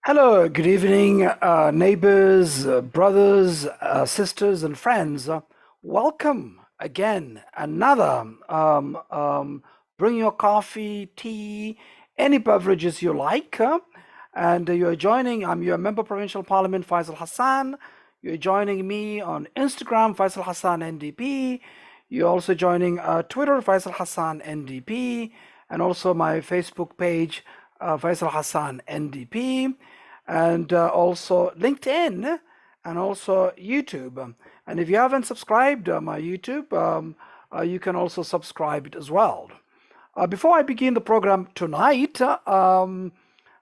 Hello, good evening, neighbors, brothers, sisters, and friends. Welcome again. Another. Bring your coffee, tea, any beverages you like. And you're joining, I'm your member Provincial Parliament, Faisal Hassan. You're joining me on Instagram, Faisal Hassan NDP. You're also joining Twitter, Faisal Hassan NDP, and also my Facebook page, Faisal Hassan NDP, and also LinkedIn, and also YouTube. And if you haven't subscribed my YouTube, you can also subscribe it as well. Before I begin the program tonight, I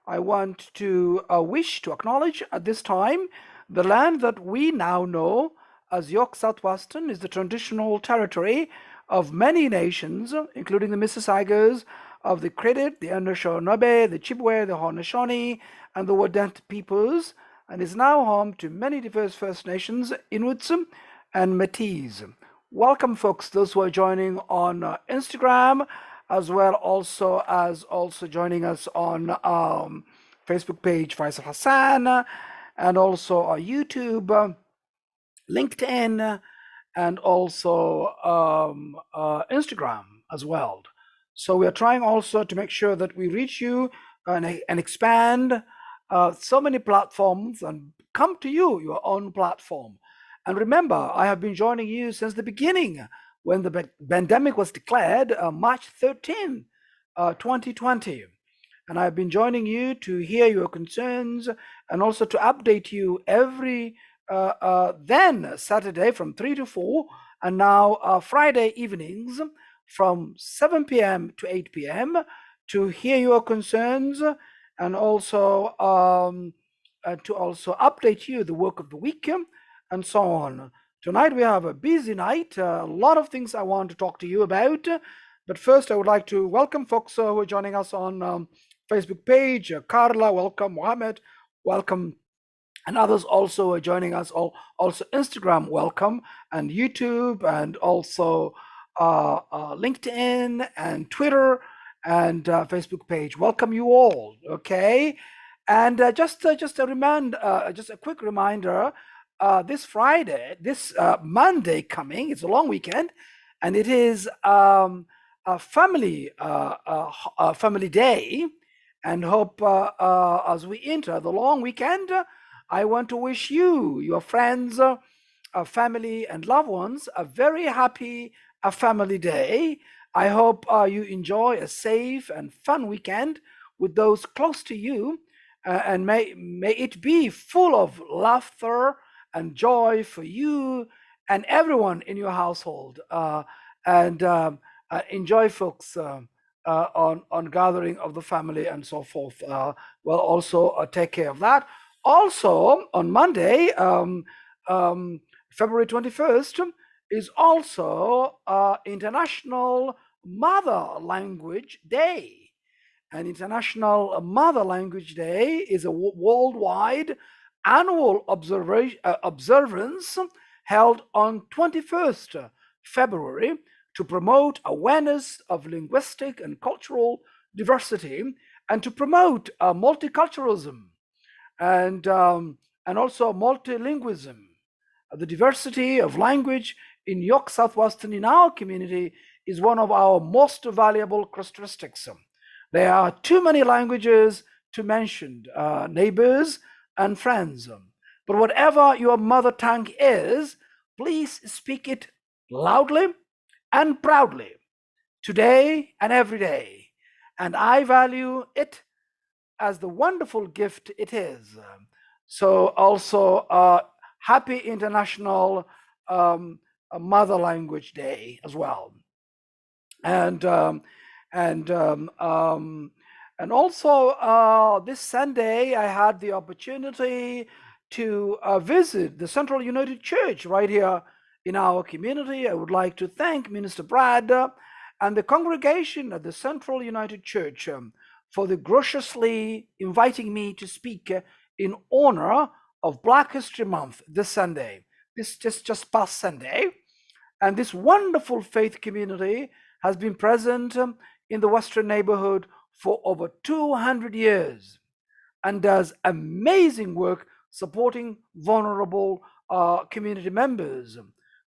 want to wish to acknowledge at this time the land that we now know as York Southwestern is the traditional territory of many nations, including the Mississaugas of the Credit, the Anishinaabe, the Chippewa, the Haudenosaunee, and the Wendat peoples, and is now home to many diverse First Nations, Inuits, and Métis. Welcome, folks, those who are joining on Instagram, as well as joining us on Facebook page Faisal Hassan, and also our YouTube, LinkedIn, and also Instagram as well. So we are trying also to make sure that we reach you and expand so many platforms and come to you, your own platform. And remember, I have been joining you since the beginning when the pandemic was declared March 13, 2020. And I've been joining you to hear your concerns and also to update you every then Saturday from 3 to 4, and now Friday evenings from 7 p.m. to 8 p.m. to hear your concerns and also to also update you the work of the week and so on. Tonight we have a busy night, a lot of things I want to talk to you about. But first, I would like to welcome folks who are joining us on Facebook page. Carla, welcome. Mohammed, welcome. And others also are joining us. Also Instagram, welcome, and YouTube, and also LinkedIn and Twitter and Facebook page. Welcome you all. Okay, and just a quick reminder. This Friday, this Monday coming, it's a long weekend, and it is a family day. And hope as we enter the long weekend, I want to wish you, your friends, family, and loved ones a very happy family day. I hope you enjoy a safe and fun weekend with those close to you, and may it be full of laughter and joy for you and everyone in your household. And enjoy, folks, on gathering of the family and so forth. Well, also take care of that. Also, on Monday, February 21st, is also International Mother Language Day. And International Mother Language Day is a worldwide annual observance held on 21st February to promote awareness of linguistic and cultural diversity and to promote multiculturalism and also multilingualism. The diversity of language in York Southwestern in our community is one of our most valuable characteristics. There are too many languages to mention, neighbors and friends. But whatever your mother tongue is, please speak it loudly and proudly, today and every day. And I value it as the wonderful gift it is. So also, happy International Mother Language Day as well. And also this Sunday, I had the opportunity to visit the Central United Church right here in our community. I would like to thank Minister Brad and the congregation at the Central United Church for the graciously inviting me to speak in honor of Black History Month this Sunday, this just past Sunday. And this wonderful faith community has been present in the Western neighborhood for over 200 years. and does amazing work supporting vulnerable community members.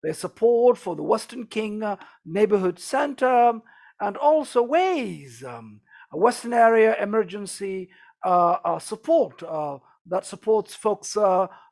Their support for the Western King Neighborhood Center and also WAYS, a Western Area Emergency support that supports folks,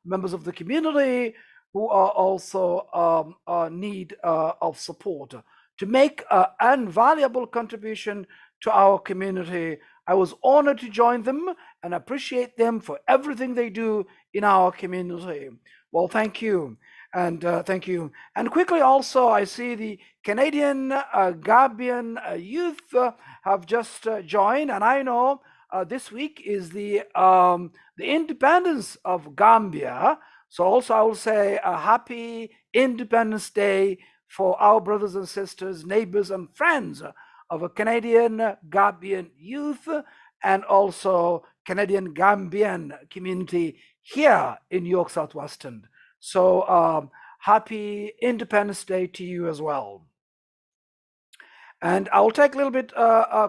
members of the community who are also need of support to make an invaluable contribution to our community. I was honored to join them and appreciate them for everything they do in our community. Well, thank you. And thank you. And quickly also, I see the Canadian Gambian youth have just joined. And I know this week is the independence of Gambia. So also I will say a happy Independence Day for our brothers and sisters, neighbors and friends of a Canadian Gambian youth and also Canadian Gambian community here in York Southwestern. So happy Independence Day to you as well. And I'll take a little bit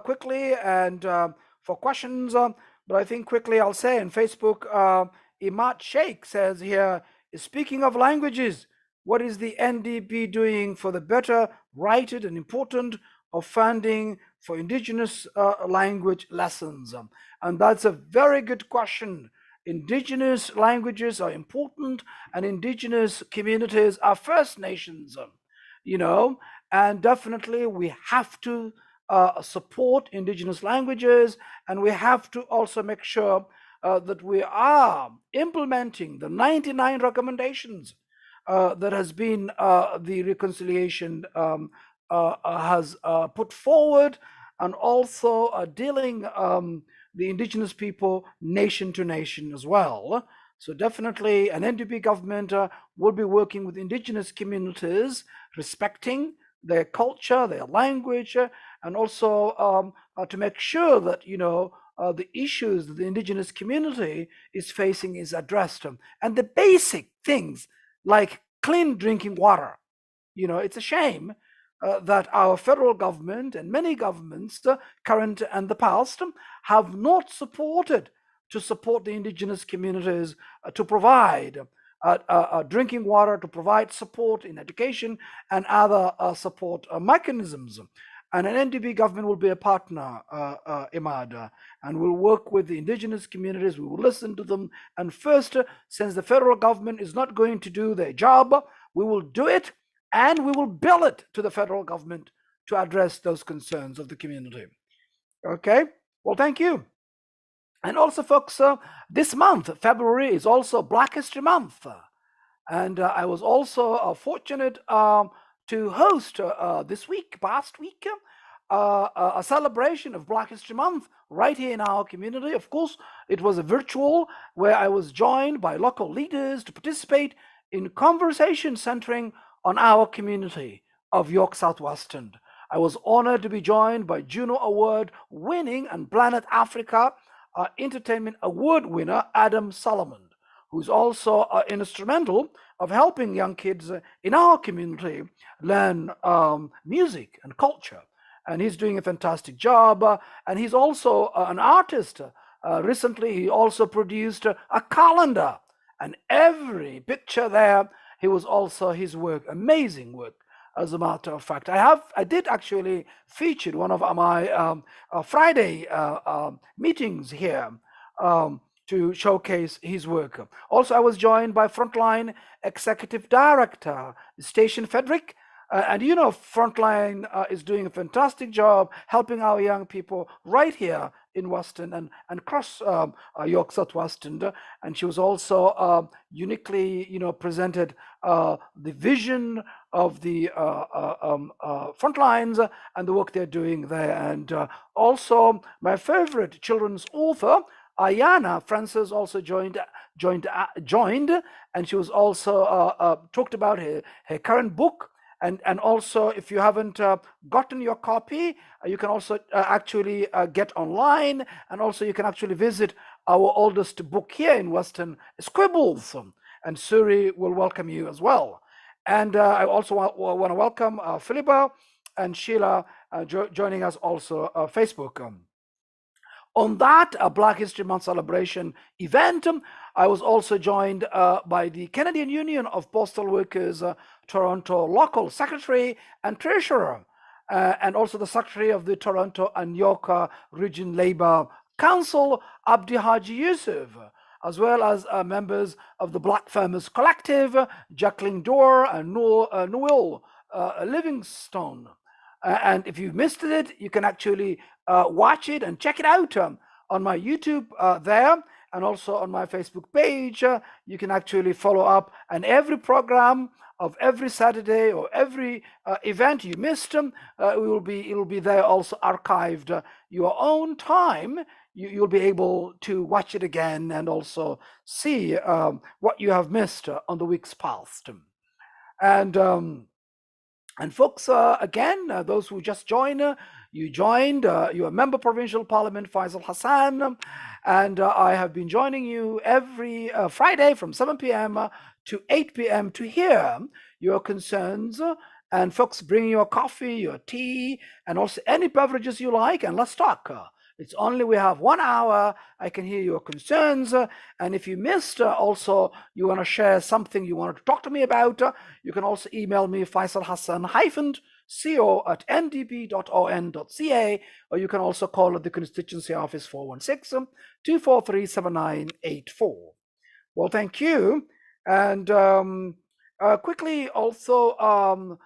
quickly and for questions, but I think quickly I'll say in Facebook, Imad Sheikh says here, speaking of languages, what is the NDP doing for the better righted and important of funding for indigenous language lessons? And that's a very good question. Indigenous languages are important, and indigenous communities are First Nations, and definitely we have to support indigenous languages, and we have to also make sure that we are implementing the 99 recommendations that has been the reconciliation has put forward, and also dealing the indigenous people nation to nation as well. So definitely an NDP government will be working with indigenous communities, respecting their culture, their language, and also to make sure that the issues that the indigenous community is facing is addressed, and the basic things like clean drinking water. It's a shame that our federal government and many governments, current and the past, have not supported to support the indigenous communities to provide drinking water, to provide support in education and other support mechanisms. And an NDP government will be a partner, Imad, and will work with the indigenous communities. We will listen to them. And first, since the federal government is not going to do their job, we will do it, and we will bill it to the federal government to address those concerns of the community. Okay, well, thank you. And also, folks, this month, February, is also Black History Month. And I was also fortunate to host this week, past week, a celebration of Black History Month right here in our community. Of course, it was a virtual where I was joined by local leaders to participate in conversation centering on our community of York Southwestern. I was honored to be joined by Juno Award winning and Planet Africa Entertainment Award winner Adam Solomon, who's also instrumental of helping young kids in our community learn music and culture. And he's doing a fantastic job. And he's also an artist. Recently, he also produced a calendar. And every picture there, he was also his work, amazing work. As a matter of fact, I did actually feature one of my Friday meetings here to showcase his work. Also, I was joined by Frontline Executive Director, Station Frederick. And Frontline is doing a fantastic job helping our young people right here in Western and across York Southwestern. And she was also uniquely, presented the vision of the Frontlines and the work they're doing there. And also my favorite children's author, Ayana Francis, also joined, and she was also talked about her current book. And also, if you haven't gotten your copy, you can also actually get online. And also, you can actually visit our oldest book here in Western, Squibbles. And Suri will welcome you as well. And I also want to welcome Philippa and Sheila joining us also Facebook. On that Black History Month celebration event, I was also joined by the Canadian Union of Postal Workers, Toronto local secretary and treasurer, and also the secretary of the Toronto and York Region Labour Council, Abdi Haji Yusuf, as well as members of the Black Farmers Collective, Jacqueline Dorr and Noel Livingstone. And if you missed it, you can actually watch it and check it out on my YouTube there, and also on my Facebook page. You can actually follow up, and every program of every Saturday or every event you missed, it will be there also archived. Your own time, you'll be able to watch it again and also see what you have missed on the weeks past. And folks, again, those who just joined, you're a member Provincial Parliament, Faisal Hassan, and I have been joining you every Friday from 7 p.m. To 8 p.m. to hear your concerns. And folks, bring your coffee, your tea, and also any beverages you like, and let's talk. It's only we have 1 hour. I can hear your concerns. And if you missed also, you want to share something you wanted to talk to me about, you can also email me, Faisal Hassan co@ndp.on.ca, or you can also call at the constituency office 416-243-7984. Well, thank you. And quickly also,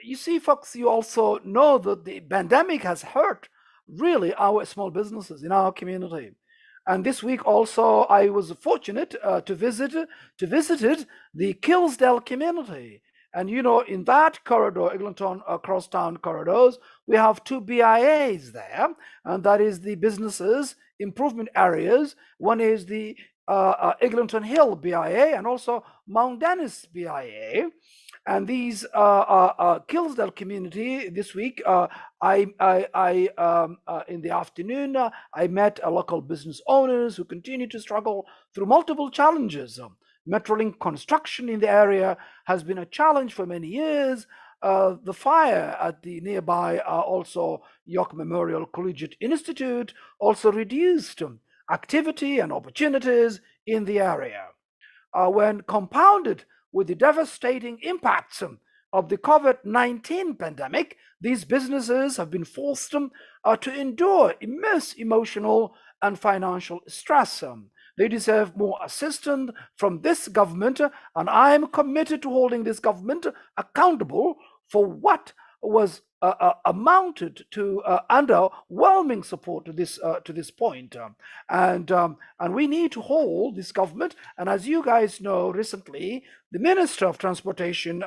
you see, folks, you also know that the pandemic has hurt really our small businesses in our community. And this week also, I was fortunate to visit the Killsdale community. And you know, in that corridor, Eglinton Crosstown corridors, we have 2 BIAs there, and that is the businesses improvement areas. One is the Eglinton Hill BIA and also Mount Dennis BIA. And these Killsdale community this week, in the afternoon, I met local business owners who continue to struggle through multiple challenges. Metrolink construction in the area has been a challenge for many years. The fire at the nearby also York Memorial Collegiate Institute also reduced activity and opportunities in the area. When compounded with the devastating impacts of the COVID-19 pandemic, these businesses have been forced to endure immense emotional and financial stress. They deserve more assistance from this government, and I am committed to holding this government accountable for what was amounted to underwhelming support to this point, and we need to hold this government. And as you guys know, recently the Minister of Transportation,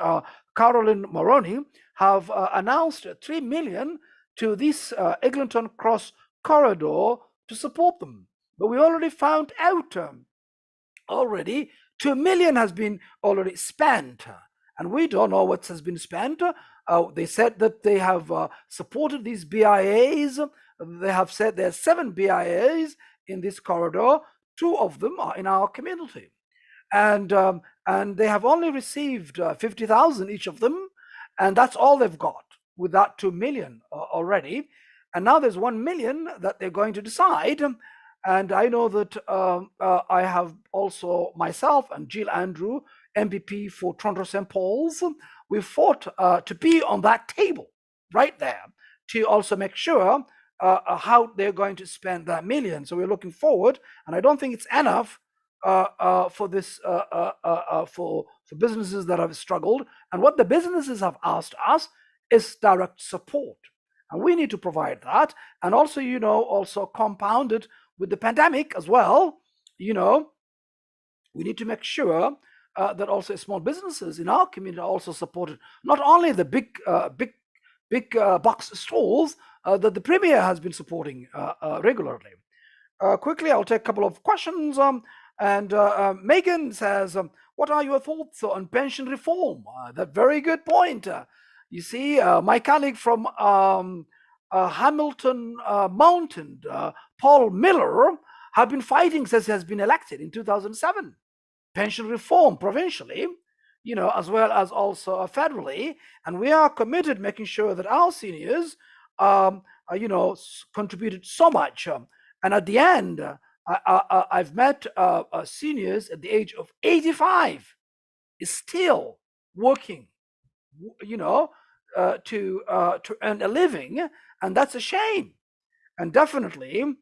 Caroline Moroney, have announced 3 million to this Eglinton Cross corridor to support them. But we already found out already 2 million has been already spent, and we don't know what has been spent. They said that they have supported these BIAs. They have said there are 7 BIAs in this corridor. 2 of them are in our community, and they have only received 50,000 each of them, and that's all they've got with that 2 million already. And now there's 1 million that they're going to decide. And I know that I have also myself and Jill Andrew, MPP for Toronto St. Paul's, we fought to be on that table right there to also make sure how they're going to spend that million. So we're looking forward, and I don't think it's enough for this for businesses that have struggled. And what the businesses have asked us is direct support, and we need to provide that. And also, you know, also compounded with the pandemic as well, you know, we need to make sure that also small businesses in our community are also supported. Not only the big box stores that the Premier has been supporting regularly. Quickly, I'll take a couple of questions. And Megan says, what are your thoughts on pension reform? That very good point. You see, my colleague from Hamilton Mountain, Paul Miller, have been fighting since he has been elected in 2007. Pension reform provincially, you know, as well as also federally. And we are committed making sure that our seniors contributed so much. And at the end, I've met seniors at the age of 85 is still working, to earn a living, and that's a shame. And definitely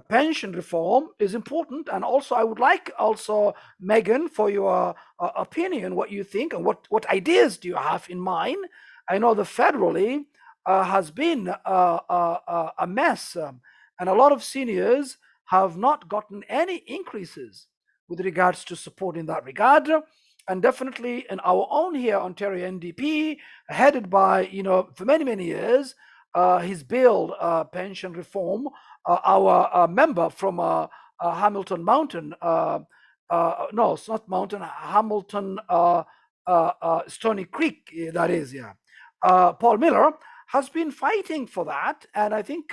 pension reform is important. And also I would like also, Megan, for your opinion, what you think and what ideas do you have in mind. I know the federally has been a mess, and a lot of seniors have not gotten any increases with regards to support in that regard. And definitely in our own here Ontario NDP, headed by, for many years, his bill, pension reform. Our member from Hamilton Mountain, no, it's not Mountain, Hamilton Stony Creek, that is, yeah. Paul Miller has been fighting for that, and I think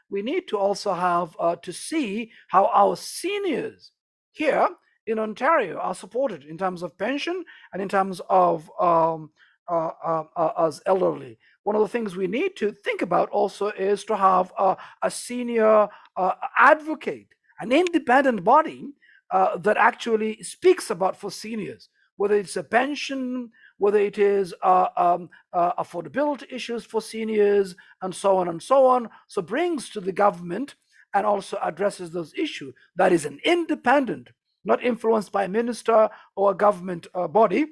we need to also have to see how our seniors here in Ontario are supported in terms of pension and in terms of as elderly. One of the things we need to think about also is to have a senior advocate, an independent body that actually speaks about for seniors, whether it's a pension, whether it is affordability issues for seniors, and so on and so on. So brings to the government and also addresses those issues. That is an independent, not influenced by a minister or a government body,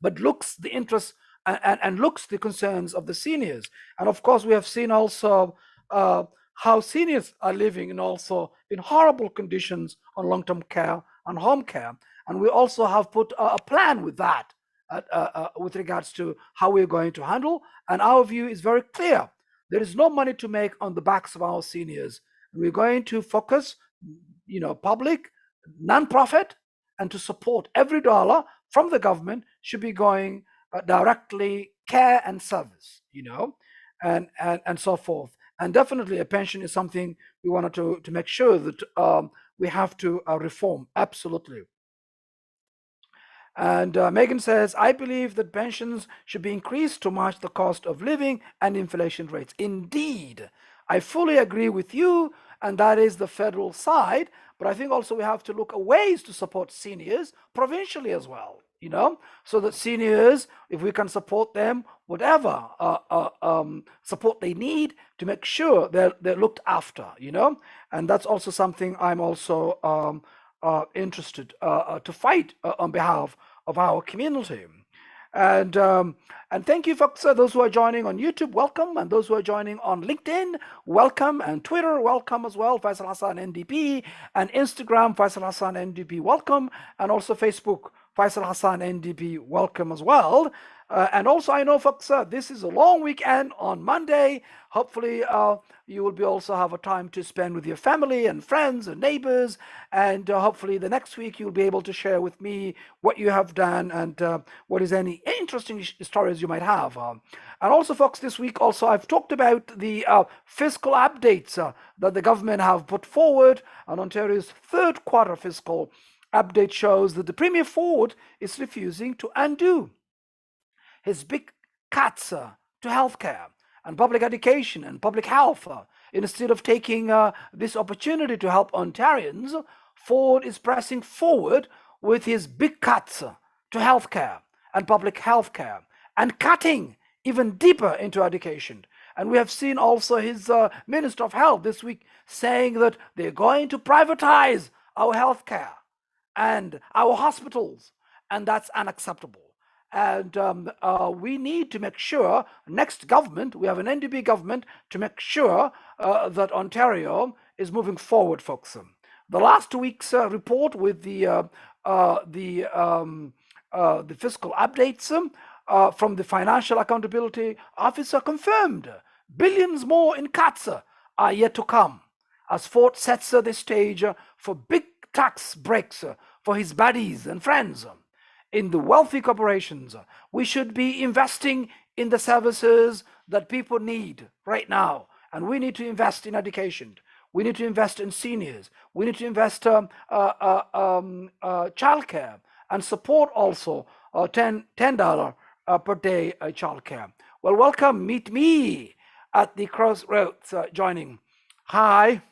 but looks the interests and looks the concerns of the seniors. And of course, we have seen also how seniors are living in also in horrible conditions on long-term care and home care. And we also have put a plan with that with regards to how we're going to handle. And our view is very clear. There is no money to make on the backs of our seniors. We're going to focus, public, non-profit, and to support every dollar from the government should be going directly care and service, and so forth. And definitely a pension is something we wanted to make sure that we have to reform. Absolutely. And Megan says, I believe that pensions should be increased to match the cost of living and inflation rates. Indeed, I fully agree with you, and that is the federal side. But I think also we have to look at ways to support seniors provincially as well, so that seniors, if we can support them, whatever support they need to make sure they're looked after, and that's also something I'm also interested to fight on behalf of our community. And thank you, folks, those who are joining on YouTube, welcome. And those who are joining on LinkedIn, welcome. And Twitter, welcome as well, Faisal Hassan NDP. And Instagram, Faisal Hassan NDP, welcome. And also Facebook, Faisal Hassan NDP, welcome as well. And also, I know, folks, this is a long weekend on Monday. Hopefully, you will be also have a time to spend with your family and friends and neighbors. And hopefully, the next week, you'll be able to share with me what you have done and what is any interesting stories you might have. And also, folks, this week also, I've talked about the fiscal updates that the government have put forward. And Ontario's third quarter fiscal update shows that the Premier Ford is refusing to undo his big cuts to healthcare and public education and public health. Instead of taking this opportunity to help Ontarians, Ford is pressing forward with his big cuts to healthcare and public healthcare and cutting even deeper into education. And we have seen also his Minister of Health this week saying that they're going to privatize our healthcare and our hospitals, and that's unacceptable. And we need to make sure next government, we have an NDP government, to make sure that Ontario is moving forward, folks. The last week's report with the fiscal updates from the Financial Accountability Officer confirmed billions more in cuts are yet to come, as Ford sets the stage for big tax breaks for his buddies and friends. In the wealthy corporations, we should be investing in the services that people need right now. And we need to invest in education. We need to invest in seniors. We need to invest childcare and support also $10 per day childcare. Well, welcome, meet me at the crossroads joining. Hi.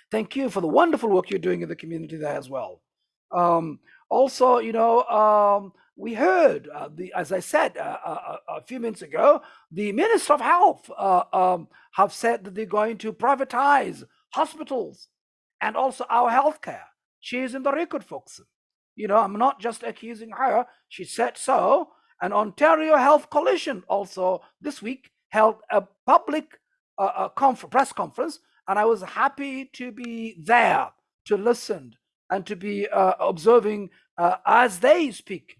Thank you for the wonderful work you're doing in the community there as well. Also, we heard, as I said a few minutes ago, the Minister of Health have said that they're going to privatize hospitals and also our healthcare. She is in the record, folks. I'm not just accusing her. She said so. And Ontario Health Coalition also this week held a public press conference, and I was happy to be there to listen and to be observing as they speak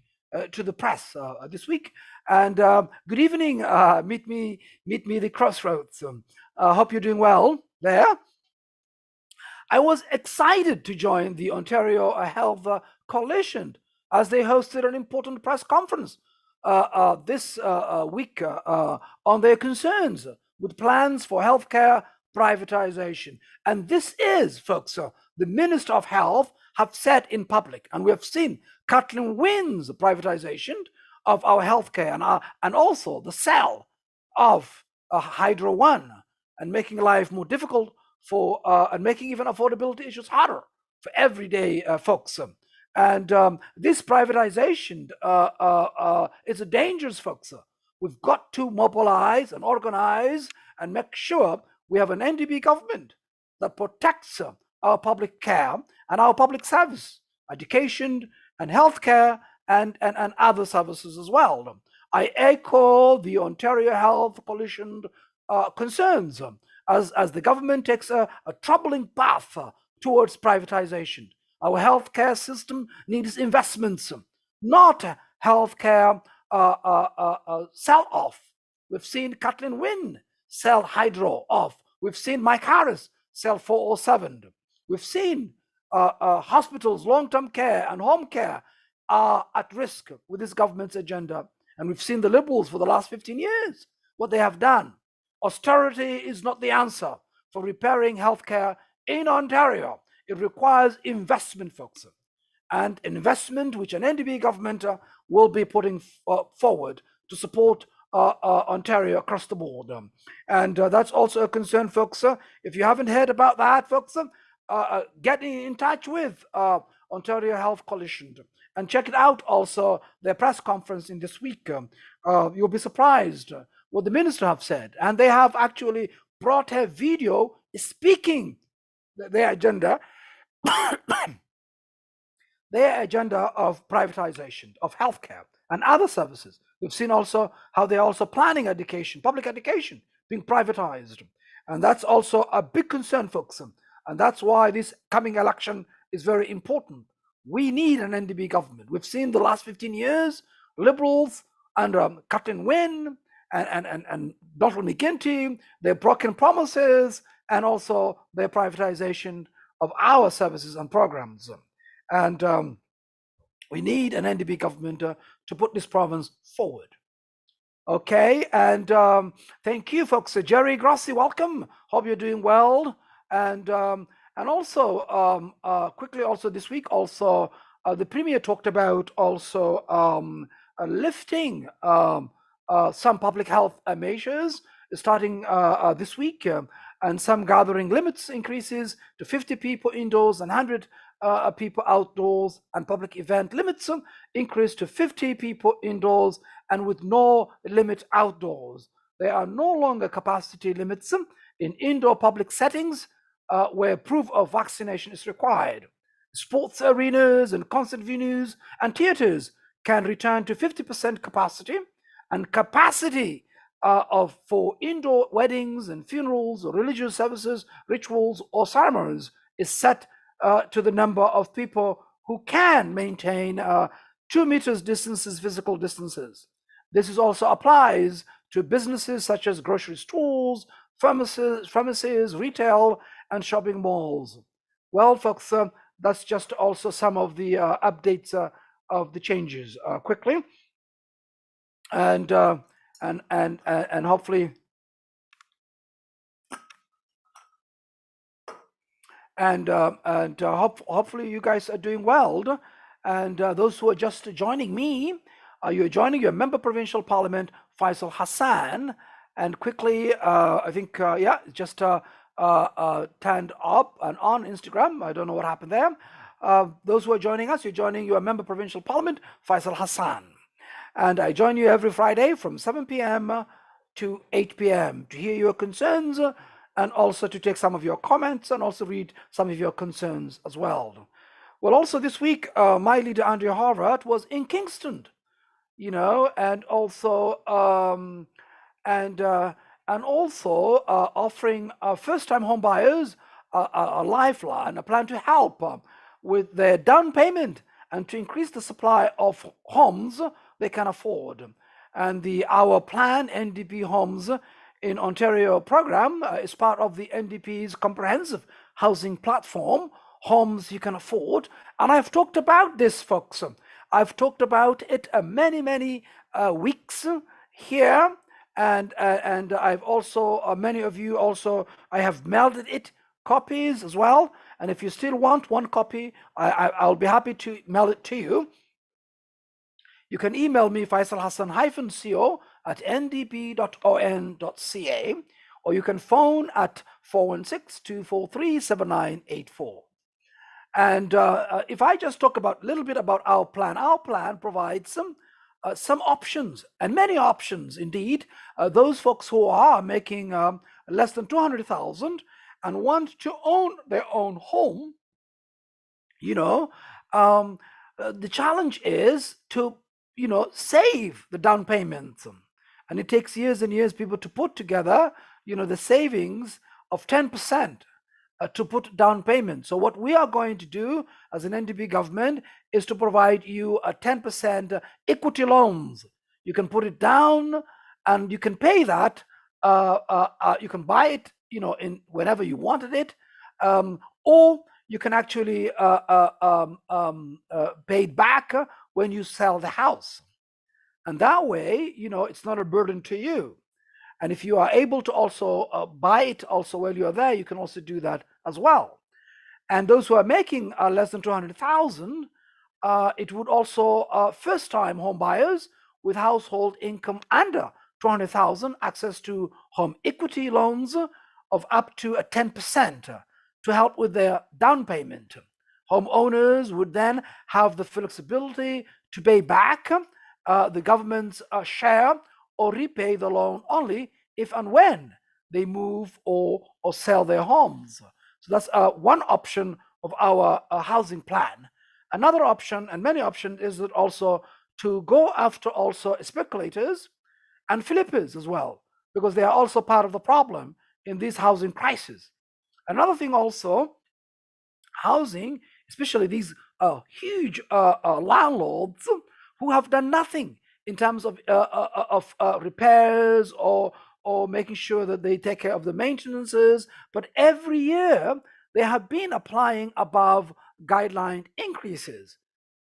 to the press this week. And good evening. Meet me the crossroads. Hope you're doing well there. I was excited to join the Ontario Health Coalition as they hosted an important press conference this week on their concerns with plans for healthcare privatization. And this is, folks, the Minister of Health have said in public, and we have seen Kathleen Wynne's privatization of our healthcare and also the sale of Hydro One, and making life more difficult for and making even affordability issues harder for everyday folks. And this privatization is a dangerous, folks. We've got to mobilize and organize and make sure we have an NDP government that protects our public care and our public service, education and healthcare and other services as well. I echo the Ontario Health Coalition concerns as the government takes a troubling path towards privatization. Our healthcare system needs investments, not healthcare sell-off. We've seen Kathleen Wynne sell Hydro off. We've seen Mike Harris sell 407. We've seen hospitals, long-term care and home care are at risk with this government's agenda. And we've seen the Liberals for the last 15 years, what they have done. Austerity is not the answer for repairing healthcare in Ontario. It requires investment, folks, and investment which an NDP government will be putting forward to support Ontario across the board. And that's also a concern, folks. If you haven't heard about that, folks, get in touch with Ontario Health Coalition and check it out also, their press conference in this week. You'll be surprised what the minister have said. And they have actually brought a video speaking their agenda, their agenda of privatization of healthcare and other services. We've seen also how they're also planning education, public education being privatized. And that's also a big concern, folks. And that's why this coming election is very important. We need an NDP government. We've seen the last 15 years, Liberals under Kathleen Wynne and Donald McGuinty, their broken promises and also their privatization of our services and programs. And we need an NDP government to put this province forward. Okay, and thank you, folks. Jerry Grossi, welcome. Hope you're doing well. And also quickly, also this week, also the Premier talked about also lifting some public health measures starting this week, and some gathering limits increases to 50 people indoors and 100 people outdoors, and public event limits increase to 50 people indoors and with no limit outdoors. There are no longer capacity limits in indoor public settings where proof of vaccination is required. Sports arenas and concert venues and theaters can return to 50% capacity, and capacity for indoor weddings and funerals or religious services, rituals or ceremonies is set to the number of people who can maintain 2 meters distances, physical distances. This is also applies to businesses such as grocery stores, pharmacies, retail, and shopping malls. Well, folks, that's just also some of the updates of the changes quickly, and hopefully, hopefully you guys are doing well. And those who are just joining me, you're joining your member provincial parliament, Faisal Hassan, And quickly, I think, yeah, just turned up and on Instagram. I don't know what happened there. Those who are joining us, you're joining your Member Provincial Parliament, Faisal Hassan. And I join you every Friday from 7 p.m. to 8 p.m. to hear your concerns and also to take some of your comments and also read some of your concerns as well. Well, also this week, my leader, Andrea Horvath, was in Kingston, and also offering first-time home buyers a lifeline, a plan to help with their down payment and to increase the supply of homes they can afford. And our plan, NDP Homes in Ontario program, is part of the NDP's comprehensive housing platform, Homes You Can Afford. And I've talked about this, folks. I've talked about it many weeks here, and I've also many of you also, I have mailed it copies as well. And if you still want one copy, I'll be happy to mail it to you. You can email me faisalhassan-co@ndp.on.ca, or you can phone at 416-243-7984. And if I just talk a little bit about our plan provides some options, and many options indeed. Those folks who are making less than 200,000 and want to own their own home, the challenge is to save the down payments, and it takes years and years people to put together the savings of 10% to put down payment. So what we are going to do as an NDP government is to provide you a 10% equity loans. You can put it down and you can pay that. You can buy it, in whenever you wanted it, or you can actually pay it back when you sell the house. And that way, it's not a burden to you. And if you are able to also buy it also while you're there, you can also do that as well. And those who are making less than 200,000, it would also first-time home buyers with household income under 200,000 access to home equity loans of up to 10% to help with their down payment. Homeowners would then have the flexibility to pay back the government's share or repay the loan only if and when they move or sell their homes. So that's one option of our housing plan. Another option, and many options, is that also to go after also speculators and flippers as well, because they are also part of the problem in this housing crisis. Another thing also, housing, especially these huge landlords who have done nothing in terms of repairs or making sure that they take care of the maintenances, but every year they have been applying above guideline increases,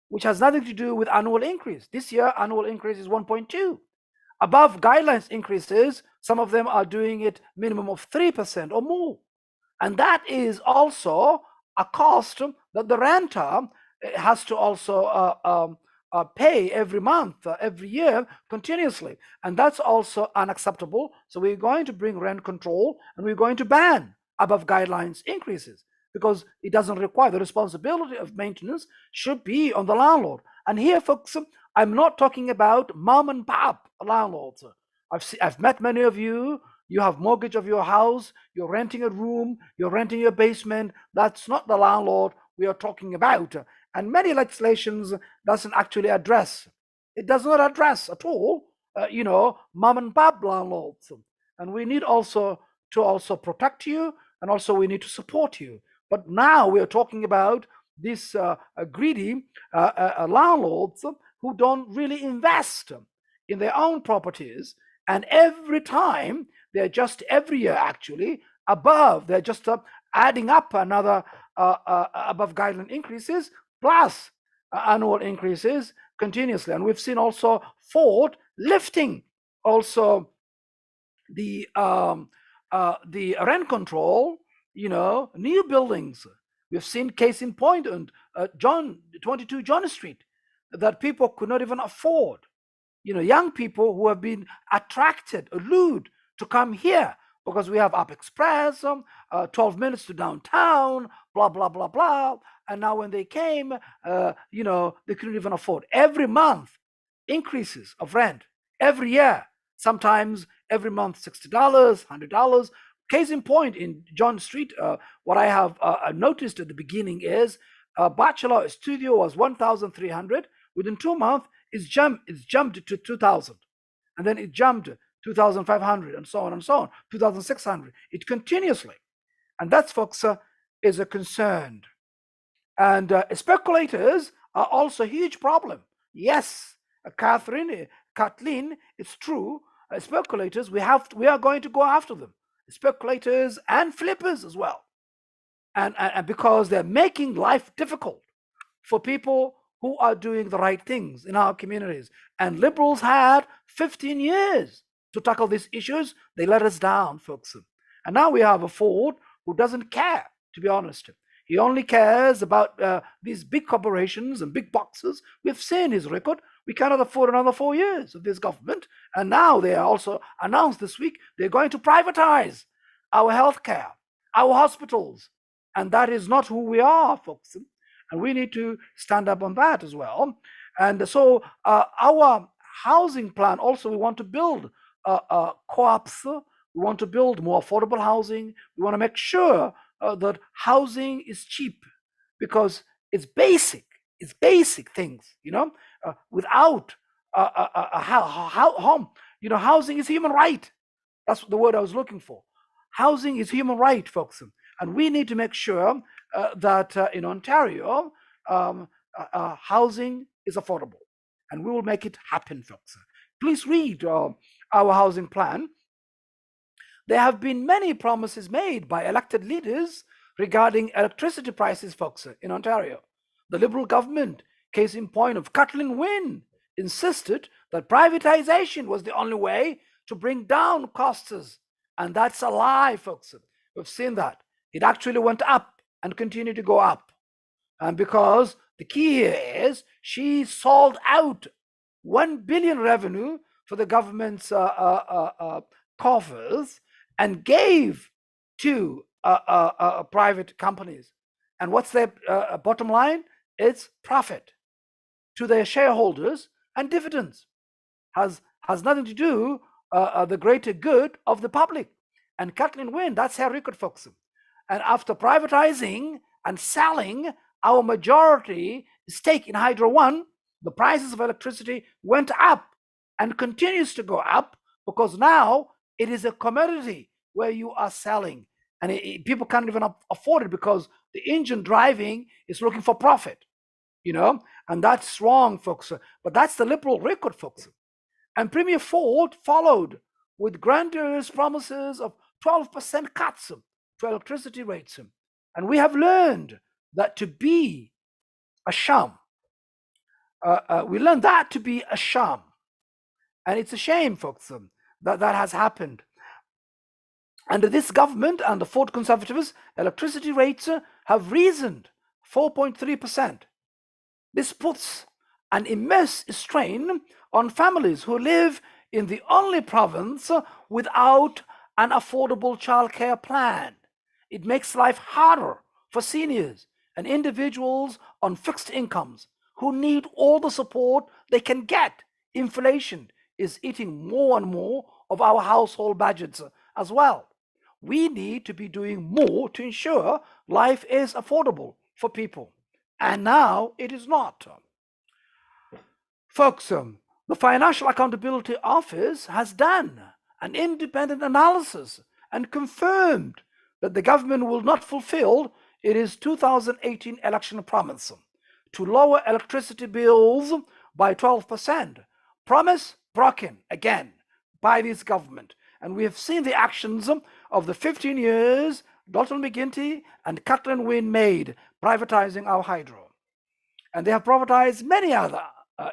which has nothing to do with annual increase. This year, annual increase is 1.2. Above guidelines increases, some of them are doing it minimum of 3% or more. And that is also a cost that the renter has to also pay every month, every year, continuously. And that's also unacceptable. So we're going to bring rent control, and we're going to ban above guidelines increases, because it doesn't require, the responsibility of maintenance should be on the landlord. And here, folks, I'm not talking about mom and pop landlords. I've met many of you. You have mortgage of your house, you're renting a room, you're renting your basement. That's not the landlord we are talking about. And many legislations doesn't actually address. It does not address at all, mom and pop landlords. And we need also to protect you, and also we need to support you. But now we are talking about these greedy landlords who don't really invest in their own properties. And every time, they're just every year actually above, they're just adding up another above guideline increases plus annual increases continuously. And we've seen also Ford lifting also the rent control, new buildings. We've seen case in point on 22 John Street that people could not even afford. Young people who have been allured to come here because we have Up Express, 12 minutes to downtown, blah, blah, blah, blah. And now when they came, they couldn't even afford. Every month, increases of rent. Every year, sometimes every month, $60, $100. Case in point, in John Street, what I have noticed at the beginning is a bachelor studio was 1,300. Within 2 months, it's jumped to 2,000. And then it jumped 2,500 and so on and so on, 2,600. It continuously. And that, folks, is a concern. And speculators are also a huge problem. Yes, Kathleen, it's true. Speculators, we are going to go after them. Speculators and flippers as well. And because they're making life difficult for people who are doing the right things in our communities. And liberals had 15 years to tackle these issues. They let us down, folks. And now we have a Ford who doesn't care, to be honest. He only cares about these big corporations and big boxes. We've seen his record. We cannot afford another 4 years of this government. And now they are also announced this week they're going to privatize our healthcare, our hospitals. And that is not who we are, folks. And we need to stand up on that as well. And so our housing plan also, we want to build co-ops. We want to build more affordable housing. We want to make sure that housing is cheap, because it's basic things, without a home. Housing is human right. That's the word I was looking for. Housing is human right, folks. And we need to make sure that in Ontario, housing is affordable. And we will make it happen, folks. Please read our housing plan. There have been many promises made by elected leaders regarding electricity prices, folks, in Ontario. The Liberal government, case in point of Kathleen Wynne, insisted that privatization was the only way to bring down costs. And that's a lie, folks. We've seen that. It actually went up and continued to go up. And because the key here is she sold out 1 billion revenue for the government's coffers and gave to private companies. And what's their bottom line? It's profit to their shareholders and dividends. Has nothing to do the greater good of the public. And Kathleen Wynne, that's her record, folks. And after privatizing and selling our majority stake in Hydro One, the prices of electricity went up and continues to go up, because now it is a commodity where you are selling, and people can't even afford it because the engine driving is looking for profit, and that's wrong, folks. But that's the Liberal record, folks. And Premier Ford followed with grandiose promises of 12% cuts to electricity rates. And we have learned that to be a sham. We learned that to be a sham. And it's a shame, folks, that has happened. Under this government and the Ford Conservatives, electricity rates have risen 4.3%. This puts an immense strain on families who live in the only province without an affordable childcare plan. It makes life harder for seniors and individuals on fixed incomes who need all the support they can get. Inflation is eating more and more of our household budgets as well. We need to be doing more to ensure life is affordable for people. And now it is not. Folks, the Financial Accountability Office has done an independent analysis and confirmed that the government will not fulfill its 2018 election promise to lower electricity bills by 12%. Promise broken again by this government. And we have seen the actions of the 15 years Dalton McGuinty and Kathleen Wynne made privatizing our hydro. And they have privatized many other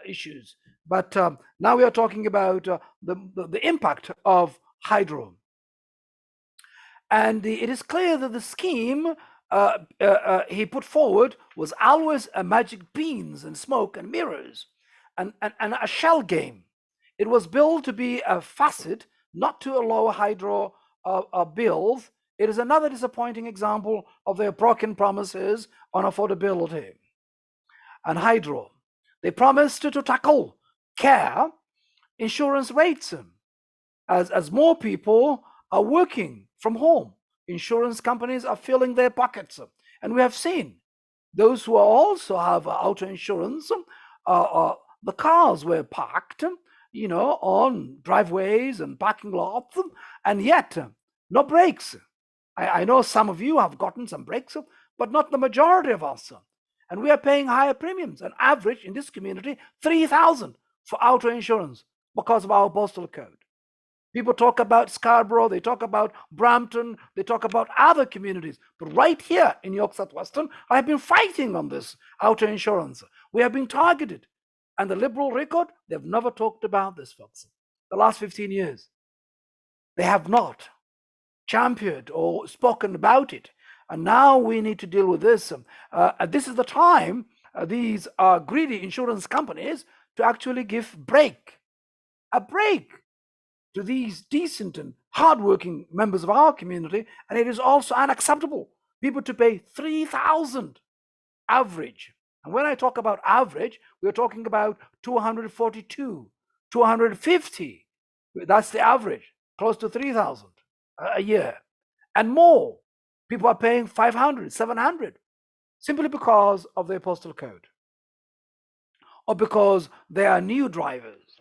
issues. But now we are talking about the impact of hydro. And it is clear that the scheme he put forward was always a magic beans and smoke and mirrors and a shell game. It was billed to be a facet not to lower hydro bills. It is another disappointing example of their broken promises on affordability. And hydro, they promised to tackle care insurance rates. As more people are working from home, insurance companies are filling their pockets. And we have seen those who also have auto insurance, the cars were parked, on driveways and parking lots, and yet no brakes. I know some of you have gotten some brakes, but not the majority of us. And we are paying higher premiums, an average in this community, 3,000 for auto insurance because of our postal code. People talk about Scarborough, they talk about Brampton, they talk about other communities. But right here in York South-Western, I have been fighting on this auto insurance. We have been targeted. And the Liberal record, they've never talked about this, folks. The last 15 years, they have not championed or spoken about it. And now we need to deal with this. This is the time these greedy insurance companies to actually give a break to these decent and hardworking members of our community. And it is also unacceptable people to pay 3,000 average. And when I talk about average, we're talking about 242, 250. That's the average, close to 3,000 a year. And more, people are paying 500, 700, simply because of their postal code or because they are new drivers,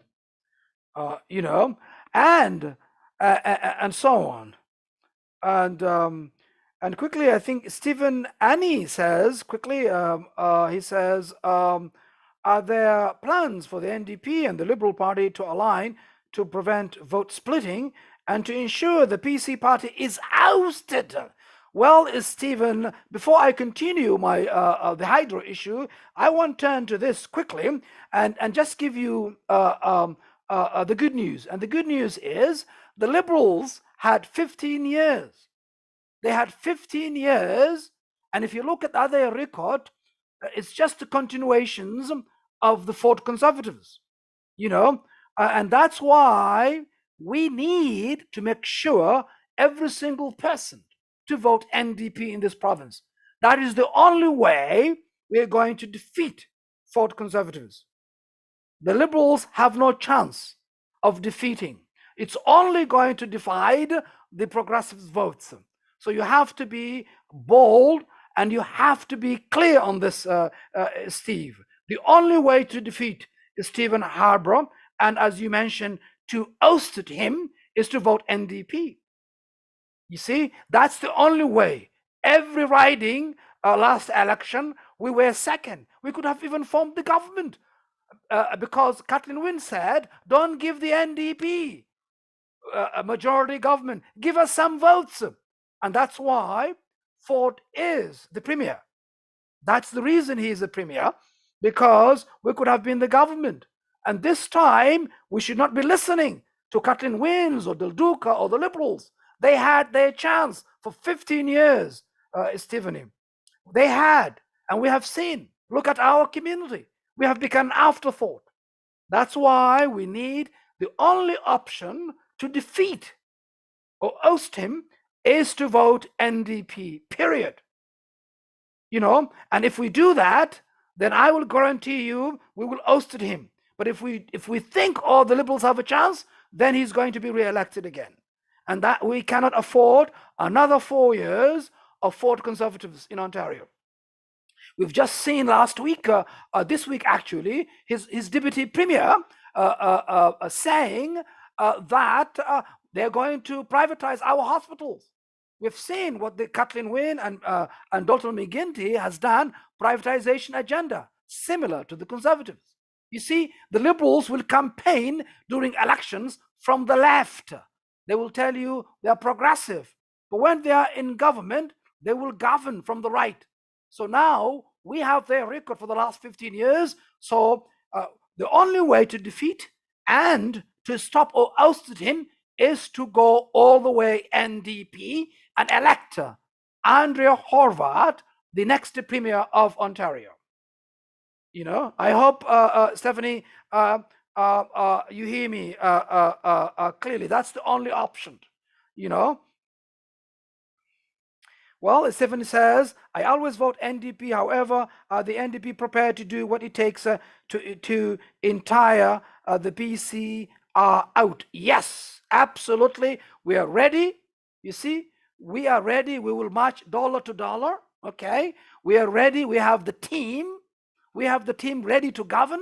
and so on. And quickly, I think Stephen Annie says quickly. He says, "Are there plans for the NDP and the Liberal Party to align to prevent vote splitting and to ensure the PC party is ousted?" Well, Stephen, before I continue my the hydro issue, I want to turn to this quickly and just give you the good news. And the good news is the Liberals had 15 years. They had 15 years. And if you look at other record, it's just the continuations of the Ford Conservatives, and that's why we need to make sure every single person to vote NDP in this province. That is the only way we're going to defeat Ford Conservatives. The Liberals have no chance of defeating. It's only going to divide the Progressives' votes. So you have to be bold and you have to be clear on this, Steve. The only way to defeat Stephen Harbour, and as you mentioned, to oust him, is to vote NDP. You see, that's the only way. Every riding last election, we were second. We could have even formed the government because Kathleen Wynne said, don't give the NDP a majority government. Give us some votes. And that's why Ford is the premier. That's the reason he is the premier, because we could have been the government. And this time, we should not be listening to Kathleen Wynne or Del Duca or the Liberals. They had their chance for 15 years, Stephanie. They had, and we have seen. Look at our community. We have become an afterthought. That's why we need the only option to defeat or oust him is to vote NDP, period. And if we do that, then I will guarantee you we will oust him. But if we think all the Liberals have a chance, then he's going to be re-elected again. And that we cannot afford another 4 years of Ford Conservatives in Ontario. We've just seen last week, this week actually, his deputy premier saying that they're going to privatize our hospitals. We've seen what the Kathleen Wynne and Dr. McGuinty has done, privatization agenda, similar to the Conservatives. You see, the Liberals will campaign during elections from the left. They will tell you they are progressive. But when they are in government, they will govern from the right. So now we have their record for the last 15 years. So the only way to defeat and to stop or oust him is to go all the way NDP and elect Andrea Horwath, the next premier of Ontario. I hope, Stephanie, you hear me clearly. That's the only option, you know. Well, Stephanie says, I always vote NDP. However, are the NDP prepared to do what it takes to entire the PC out? Yes, absolutely. We are ready. You see, we are ready. We will march dollar to dollar. Okay, we are ready. We have the team. We have the team ready to govern.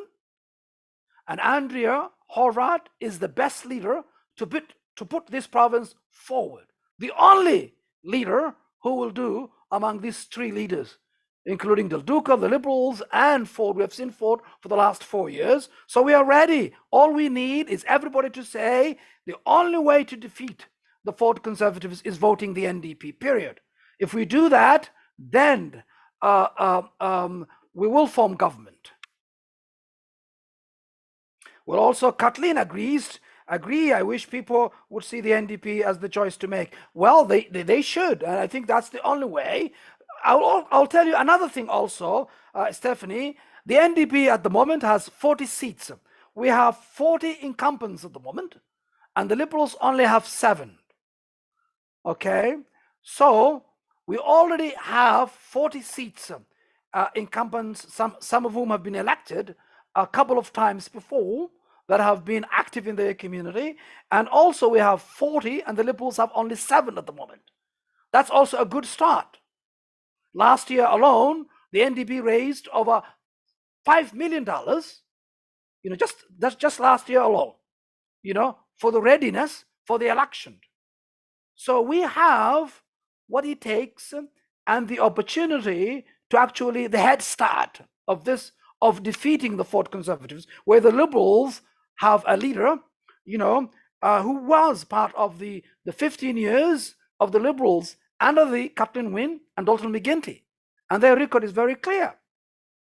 And Andrea Horvath is the best leader to put this province forward. The only leader who will do among these three leaders, including Del Duca, the Liberals, and Ford. We have seen Ford for the last 4 years. So we are ready. All we need is everybody to say the only way to defeat the Ford Conservatives is voting the NDP, period. If we do that, then we will form government. Well, also Kathleen agree. I wish people would see the NDP as the choice to make. Well, they should, and I think that's the only way. I'll tell you another thing also, Stephanie. The NDP at the moment has 40 seats. We have 40 incumbents at the moment, and the Liberals only have 7. Okay, so we already have 40 seats, incumbents, some of whom have been elected a couple of times before, that have been active in their community. And also we have 40, and the Liberals have only 7 at the moment. That's also a good start. Last year alone, the NDP raised over $5 million, that's just last year alone, for the readiness for the election. So we have what it takes and the opportunity to actually the head start of this, of defeating the Ford Conservatives, where the Liberals have a leader, who was part of the 15 years of the Liberals under the Kathleen Wynne and Dalton McGuinty, and their record is very clear.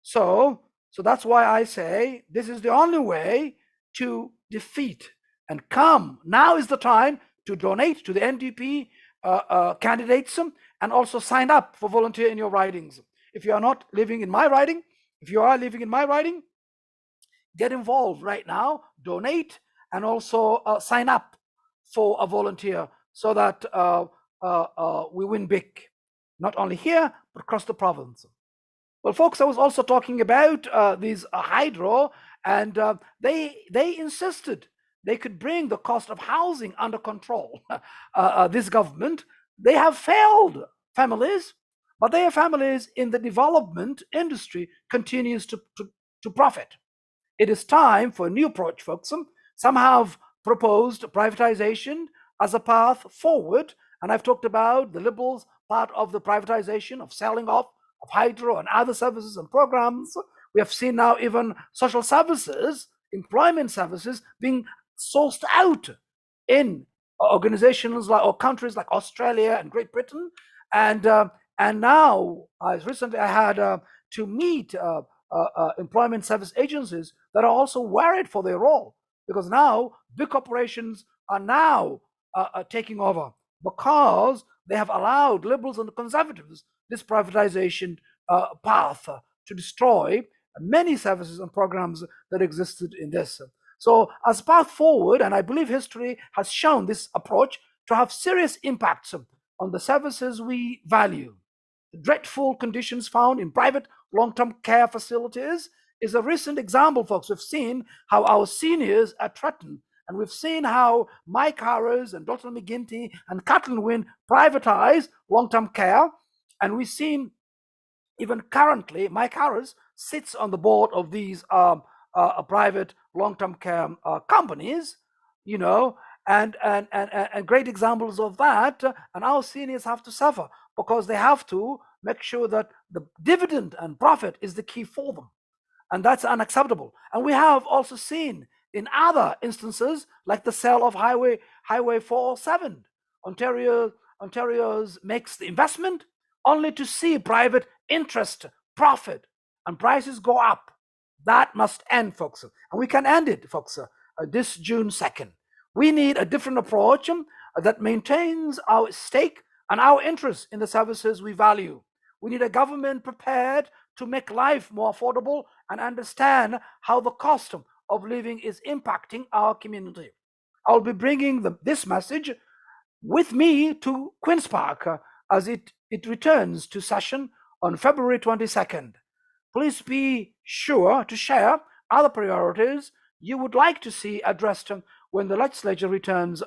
So that's why I say this is the only way to defeat and come. Now is the time to donate to the NDP candidates and also sign up for volunteer in your ridings. If you are not living in my riding, if you are living in my riding, get involved right now, donate, and also sign up for a volunteer so that we win big, not only here, but across the province. Well, folks, I was also talking about these hydro, and they insisted they could bring the cost of housing under control. This government, they have failed families, but their families in the development industry continues to profit. It is time for a new approach, folks. Some have proposed privatization as a path forward, and I've talked about the Liberals' part of the privatization, of selling off of hydro and other services and programs. We have seen now even social services, employment services being sourced out in organizations or countries like Australia and Great Britain. And now, recently I had to meet employment service agencies that are also worried for their role, because now big corporations are now taking over because they have allowed Liberals and the Conservatives this privatization path to destroy many services and programs that existed in this. So as path forward, and I believe history has shown this approach to have serious impacts on the services we value. The dreadful conditions found in private long-term care facilities is a recent example, folks. We've seen how our seniors are threatened, and we've seen how Mike Harris and Dr. McGuinty and Kathleen Wynne privatize long-term care. And we've seen even currently, Mike Harris sits on the board of these private long-term care companies, and great examples of that. And our seniors have to suffer because they have to make sure that the dividend and profit is the key for them. And that's unacceptable. And we have also seen in other instances, like the sale of Highway 407, Ontario's makes the investment only to see private interest, profit, and prices go up. That must end, folks. And we can end it, folks, this June 2nd. We need a different approach that maintains our stake and our interest in the services we value. We need a government prepared to make life more affordable and understand how the cost of living is impacting our community. I'll be bringing this message with me to Queen's Park as it returns to session on February 22nd. Please be sure to share other priorities you would like to see addressed when the legislature returns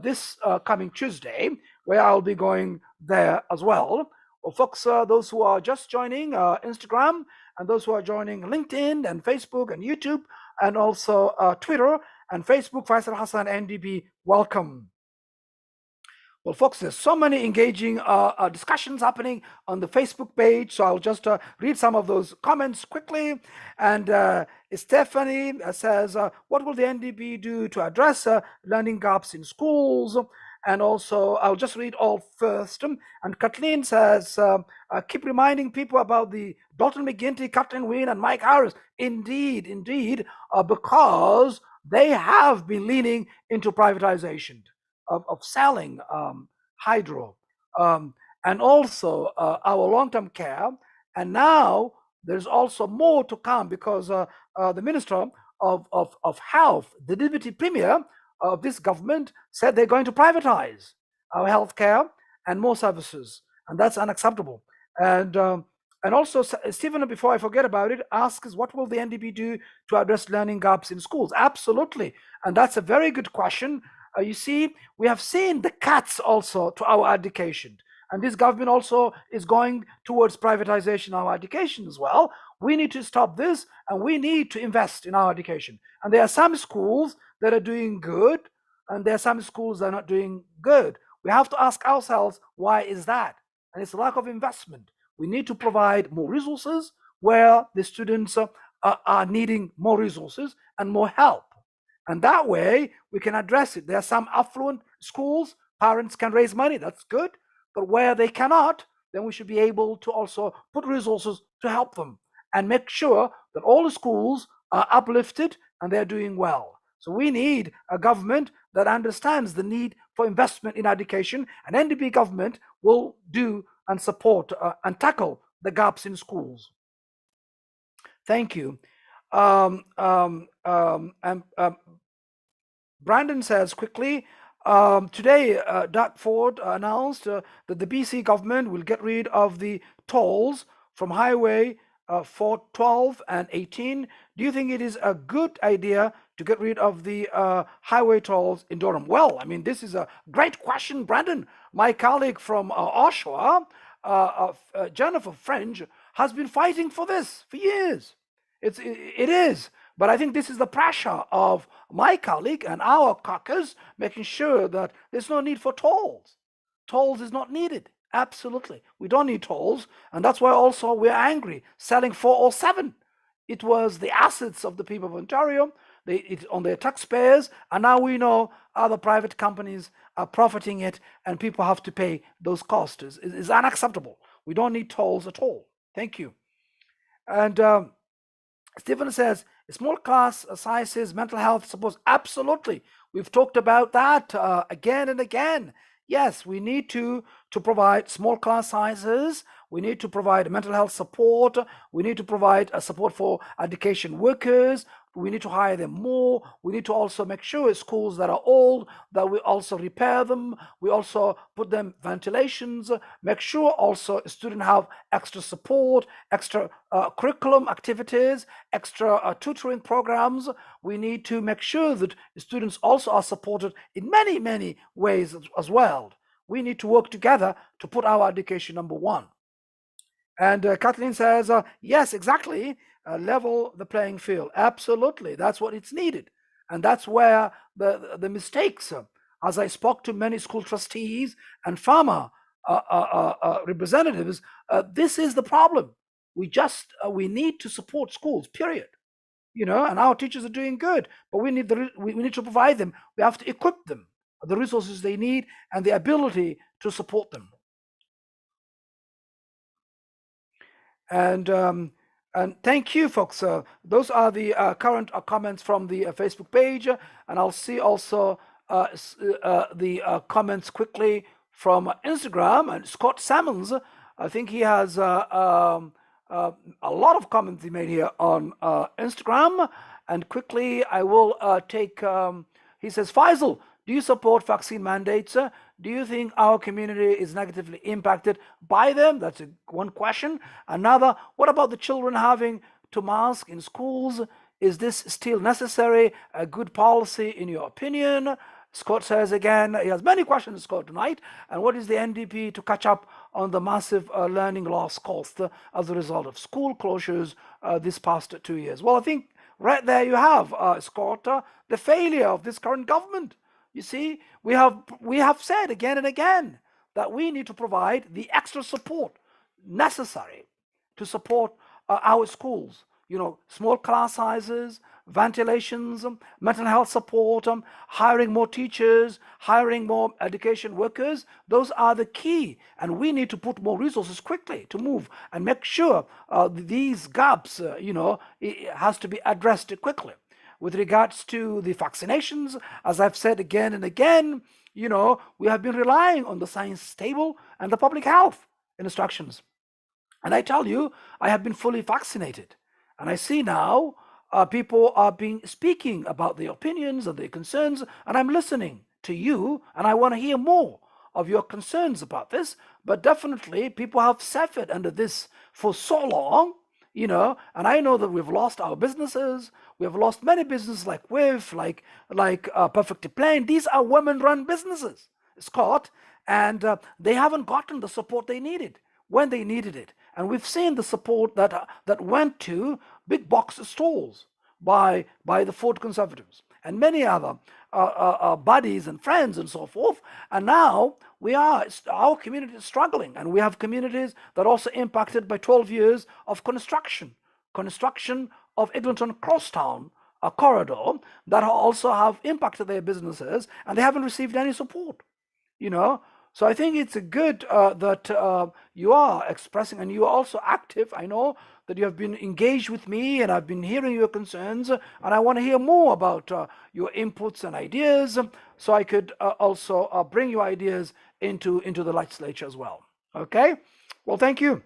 this coming Tuesday, where I'll be going there as well. Well, folks, those who are just joining Instagram, and those who are joining LinkedIn and Facebook and YouTube, and also Twitter and Facebook, Faisal Hassan NDB, welcome. Well, folks, there's so many engaging discussions happening on the Facebook page, so I'll just read some of those comments quickly. And Stephanie says, what will the NDB do to address learning gaps in schools? And also, I'll just read all first. And Kathleen says, keep reminding people about the Dalton McGuinty, Kathleen Wynne, and Mike Harris. Indeed, because they have been leaning into privatization of selling hydro, and also our long-term care. And now there's also more to come, because the Minister of Health, the Deputy Premier of this government, said they're going to privatize our healthcare and more services, and that's unacceptable. And also, Stephen, before I forget about it, asks, what will the NDP do to address learning gaps in schools? Absolutely, and that's a very good question. You see, we have seen the cuts also to our education, and this government also is going towards privatization of our education as well. We need to stop this, and we need to invest in our education. And there are some schools that are doing good, and there are some schools that are not doing good. We have to ask ourselves, why is that? And it's a lack of investment. We need to provide more resources where the students are needing more resources and more help. And that way, we can address it. There are some affluent schools, parents can raise money, that's good. But where they cannot, then we should be able to also put resources to help them and make sure that all the schools are uplifted and they're doing well. So we need a government that understands the need for investment in education, and NDP government will do and support and tackle the gaps in schools. Thank you. Brandon says quickly, today Doug Ford announced that the BC government will get rid of the tolls from Highway 412 and 18. Do you think it is a good idea to get rid of the highway tolls in Durham? Well, I mean, this is a great question, Brandon. My colleague from Oshawa, Jennifer French, has been fighting for this for years. It is. But I think this is the pressure of my colleague and our caucus making sure that there's no need for tolls. Tolls is not needed. Absolutely. We don't need tolls. And that's why also we're angry selling 407. It was the assets of the people of Ontario, on their taxpayers. And now we know other private companies are profiting it, and people have to pay those costs. It's unacceptable. We don't need tolls at all. Thank you. And Stephen says, small class sizes, mental health support. Absolutely. We've talked about that again and again. Yes, we need to provide small class sizes. We need to provide mental health support. We need to provide support for education workers. We need to hire them more. We need to also make sure schools that are old, that we also repair them. We also put them ventilations, make sure also students have extra support, extra curriculum activities, extra tutoring programs. We need to make sure that students also are supported in many, many ways as well. We need to work together to put our education number one. And Kathleen says, yes, exactly. Level the playing field. Absolutely. That's what it's needed. And that's where the mistakes, as I spoke to many school trustees and farmer representatives, this is the problem. We need to support schools, period. And our teachers are doing good, but we need to provide them. We have to equip them with the resources they need and the ability to support them. And thank you, folks. Those are the current comments from the Facebook page. And I'll see also the comments quickly from Instagram. And Scott Salmons, I think he has a lot of comments he made here on Instagram. And quickly, I will take. He says, Faisal, do you support vaccine mandates? Do you think our community is negatively impacted by them? That's one question. Another, what about the children having to mask in schools? Is this still necessary? A good policy, in your opinion? Scott says again, he has many questions, Scott, tonight. And what is the NDP to catch up on the massive learning loss caused as a result of school closures this past 2 years? Well, I think right there you have, Scott, the failure of this current government. You see, we have said again and again that we need to provide the extra support necessary to support our schools. You know, small class sizes, ventilations, mental health support, hiring more teachers, hiring more education workers. Those are the key. And we need to put more resources quickly to move and make sure these gaps, it has to be addressed quickly. With regards to the vaccinations, as I've said again and again, we have been relying on the science table and the public health instructions. And I tell you, I have been fully vaccinated. And I see now people are speaking about their opinions and their concerns, and I'm listening to you, and I want to hear more of your concerns about this. But definitely, people have suffered under this for so long, and I know that we've lost our businesses. We have lost many businesses like WIF, like Perfectly Plain. These are women-run businesses, Scott, and they haven't gotten the support they needed when they needed it. And we've seen the support that went to big box stores by the Ford Conservatives and many other buddies and friends and so forth. And now our community is struggling, and we have communities that are also impacted by 12 years of construction of Eglinton Crosstown corridor that also have impacted their businesses, and they haven't received any support. So I think it's good that you are expressing, and you are also active. I know that you have been engaged with me, and I've been hearing your concerns, and I want to hear more about your inputs and ideas, so I could also bring your ideas into the legislature as well. Okay? Well, thank you.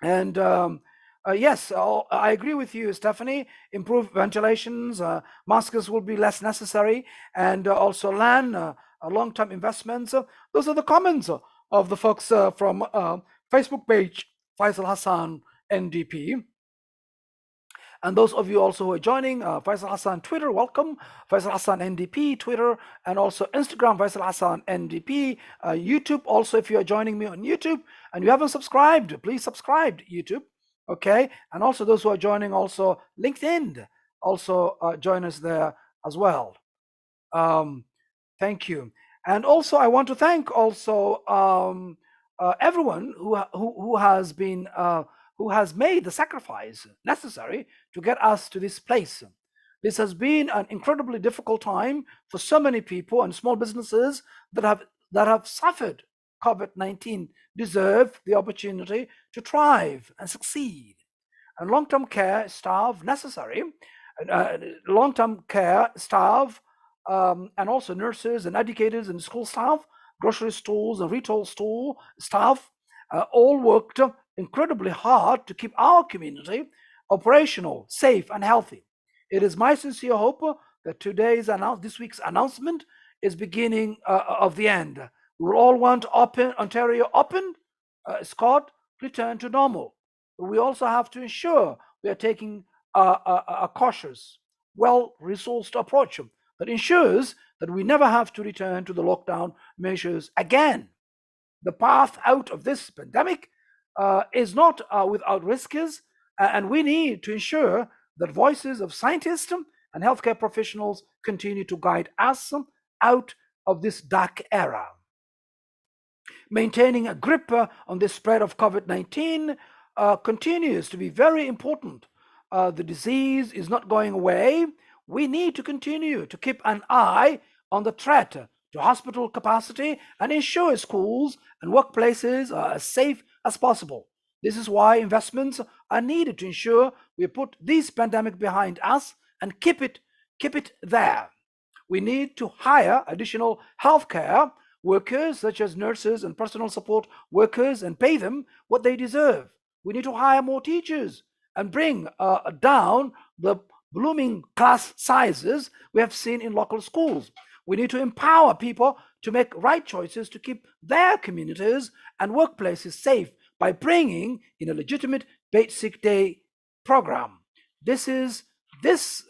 And yes, I agree with you, Stephanie. Improved ventilations, masks will be less necessary, and also land. Long-term investments. Those are the comments of the folks from Facebook page Faisal Hassan NDP. And those of you also who are joining Faisal Hassan Twitter, welcome. Faisal Hassan NDP Twitter, and also Instagram Faisal Hassan NDP. YouTube also, if you are joining me on YouTube and you haven't subscribed, please subscribe to YouTube. Okay, and also those who are joining also LinkedIn, also join us there as well. Thank you. And also, I want to thank also everyone who has been who has made the sacrifice necessary to get us to this place. This has been an incredibly difficult time for so many people, and small businesses that have suffered COVID-19 deserve the opportunity to thrive and succeed. And long-term care staff necessary, long-term care staff. And also nurses and educators and school staff, grocery stores and retail store staff, all worked incredibly hard to keep our community operational, safe, and healthy. It is my sincere hope that this week's announcement is beginning of the end. We will all want Ontario open, Scott, return to normal. But we also have to ensure we are taking a cautious, well-resourced approach that ensures that we never have to return to the lockdown measures again. The path out of this pandemic is not without risks, and we need to ensure that voices of scientists and healthcare professionals continue to guide us out of this dark era. Maintaining a grip on the spread of COVID-19 continues to be very important. The disease is not going away. We need to continue to keep an eye on the threat to hospital capacity and ensure schools and workplaces are as safe as possible. This is why investments are needed to ensure we put this pandemic behind us and keep it there. We need to hire additional healthcare workers, such as nurses and personal support workers, and pay them what they deserve. We need to hire more teachers and bring down the blooming class sizes we have seen in local schools. We need to empower people to make right choices to keep their communities and workplaces safe by bringing in a legitimate basic day program. This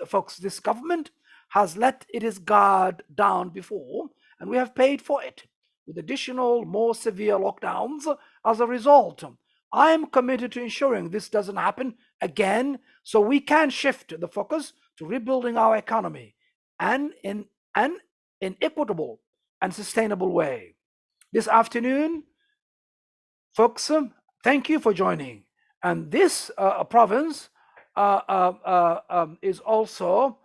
folks, this government has let its guard down before, and we have paid for it with additional, more severe lockdowns as a result. I am committed to ensuring this doesn't happen again, so we can shift the focus to rebuilding our economy and in an equitable and sustainable way. This afternoon, folks, thank you for joining. And this province is also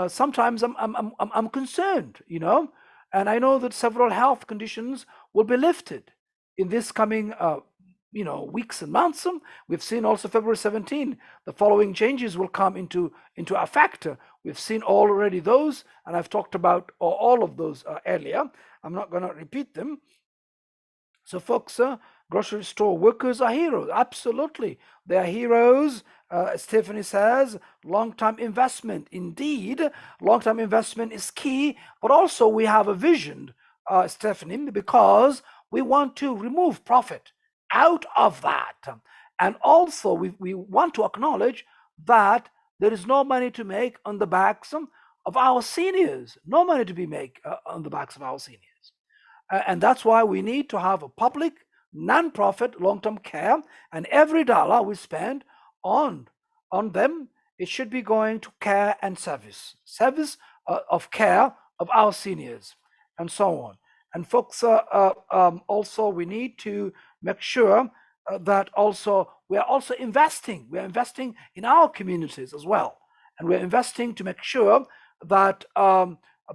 sometimes I'm concerned, and I know that several health conditions will be lifted in this coming weeks and months. We've seen also February 17, the following changes will come into effect. We've seen already those, and I've talked about all of those earlier. I'm not going to repeat them. So folks, grocery store workers are heroes. Absolutely, they are heroes. Stephanie says long-term investment. Indeed, long-term investment is key, but also we have a vision, Stephanie, because we want to remove profit out of that. And also we want to acknowledge that there is no money to make on the backs of our seniors. No money to be made on the backs of our seniors. And that's why we need to have a public, non-profit, long-term care, and every dollar we spend on them, it should be going to care and service of care of our seniors, and so on. And folks, also we need to make sure that also we are also investing. We are investing in our communities as well, and we're investing to make sure that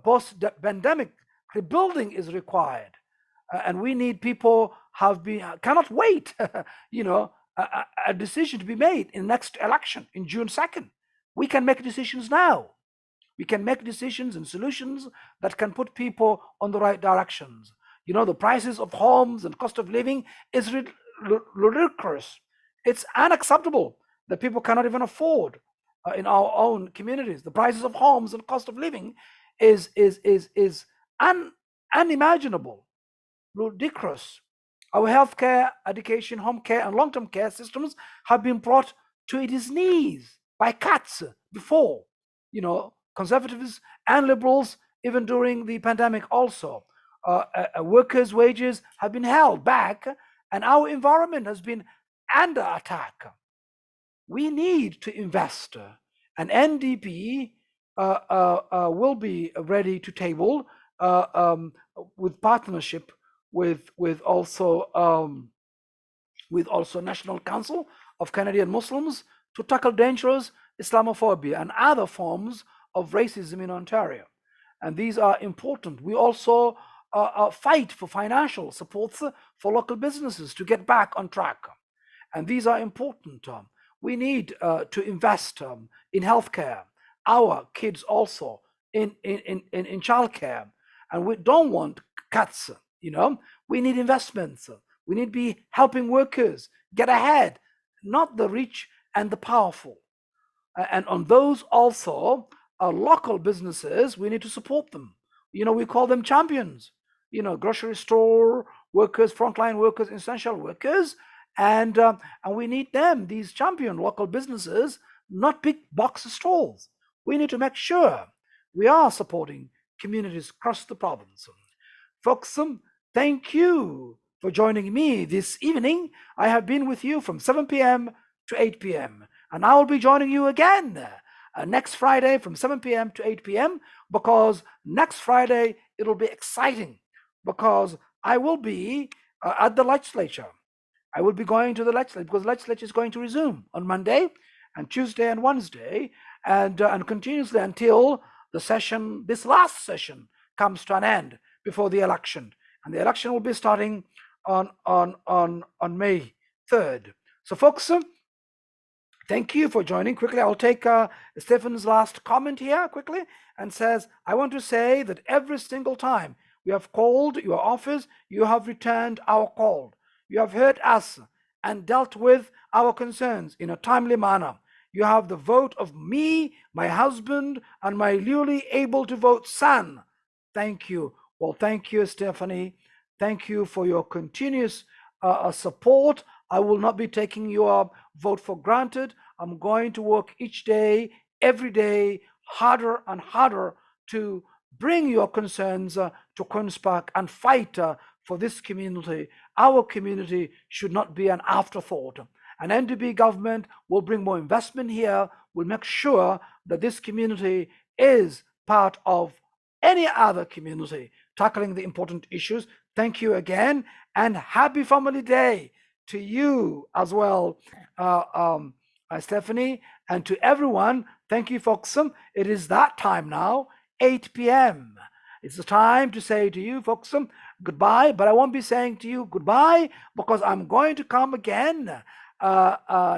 post-pandemic rebuilding is required, and we need people cannot wait, a decision to be made in the next election in June 2nd. We can make decisions now. We can make decisions and solutions that can put people on the right directions. The prices of homes and cost of living is ludicrous. It's unacceptable that people cannot even afford in our own communities. The prices of homes and cost of living is unimaginable, ludicrous. Our healthcare, education, home care, and long-term care systems have been brought to its knees by cuts before, conservatives and liberals, even during the pandemic also. Workers' wages have been held back, and our environment has been under attack. We need to invest, and NDP will be ready to table with partnership with also National Council of Canadian Muslims to tackle dangerous Islamophobia and other forms of racism in Ontario. And these are important. We also fight for financial supports for local businesses to get back on track. And these are important. We need to invest in healthcare, our kids also in childcare. And we don't want cuts, we need investments. We need to be helping workers get ahead, not the rich and the powerful. And on those also, local businesses, we need to support them. We call them champions, grocery store workers, frontline workers, essential workers. And we need them, these champion local businesses, not big box stores. We need to make sure we are supporting communities across the province. Folks, thank you for joining me this evening. I have been with you from 7 p.m. to 8 p.m. And I will be joining you again next Friday from 7 p.m. to 8 p.m. because next Friday it'll be exciting because I will be at the legislature. I will be going to the legislature because the legislature is going to resume on Monday and Tuesday and Wednesday and continuously until this last session comes to an end before the election. And the election will be starting on May 3rd. So folks, thank you for joining. Quickly, I'll take Stephen's last comment here quickly and says, I want to say that every single time we have called your office, you have returned our call. You have heard us and dealt with our concerns in a timely manner. You have the vote of me, my husband, and my newly able to vote son. Thank you. Well, thank you, Stephanie. Thank you for your continuous support. I will not be taking your vote for granted. I'm going to work each day, every day, harder and harder to bring your concerns to Queen's Park and fight for this community. Our community should not be an afterthought. An NDP government will bring more investment here, will make sure that this community is part of any other community tackling the important issues. Thank you again, and happy Family Day to you as well, Stephanie, and to everyone. Thank you, folks. It is that time now, 8 p.m. It's the time to say to you, folks, goodbye, but I won't be saying to you goodbye because I'm going to come again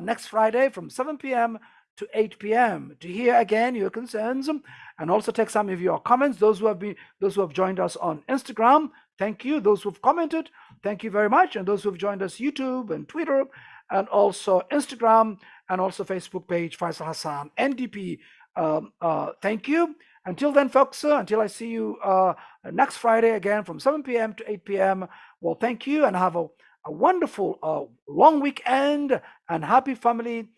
next Friday from 7 p.m. to 8 p.m. to hear again your concerns and also take some of your comments. Those who have joined us on Instagram, thank you. Those who've commented, thank you very much. And those who've joined us YouTube and Twitter and also Instagram and also Facebook page, Faisal Hassan, NDP. Thank you. Until then, folks, until I see you next Friday again from 7 p.m. to 8 p.m. Well, thank you and have a wonderful long weekend and happy family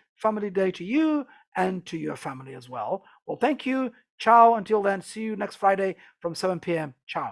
day to you and to your family as well. Well, thank you. Ciao. Until then, see you next Friday from 7 p.m. Ciao.